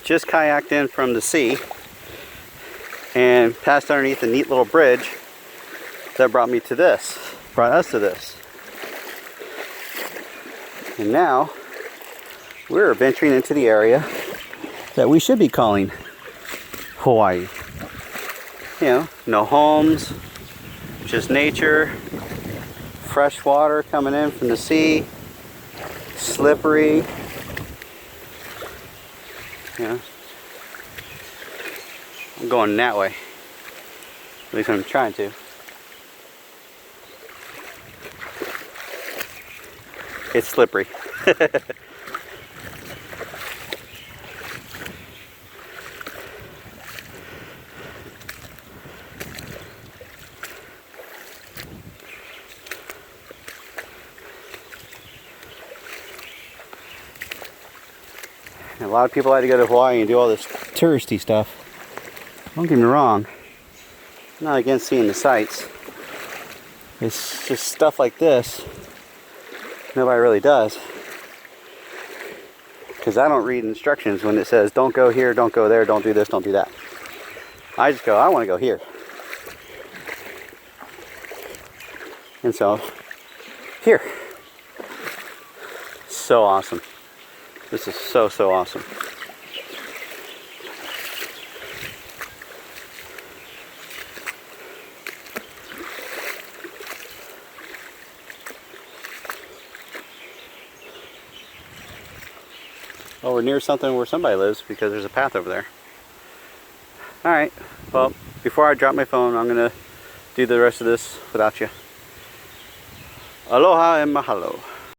just kayaked in from the sea and passed underneath a neat little bridge that brought us to this. And now we're venturing into the area that we should be calling Hawaii. You know, no homes, just nature, fresh water coming in from the sea, slippery. You know, I'm going that way. At least I'm trying to. It's slippery. A lot of people like to go to Hawaii and do all this touristy stuff. Don't get me wrong, I'm not against seeing the sights. It's just stuff like this nobody really does. Because I don't read instructions when it says don't go here, don't go there, don't do this, don't do that. I just go, I want to go here. And so, here. So awesome. This is so awesome. Well, we're near something where somebody lives because there's a path over there. Alright, well, before I drop my phone, I'm going to do the rest of this without you. Aloha and mahalo.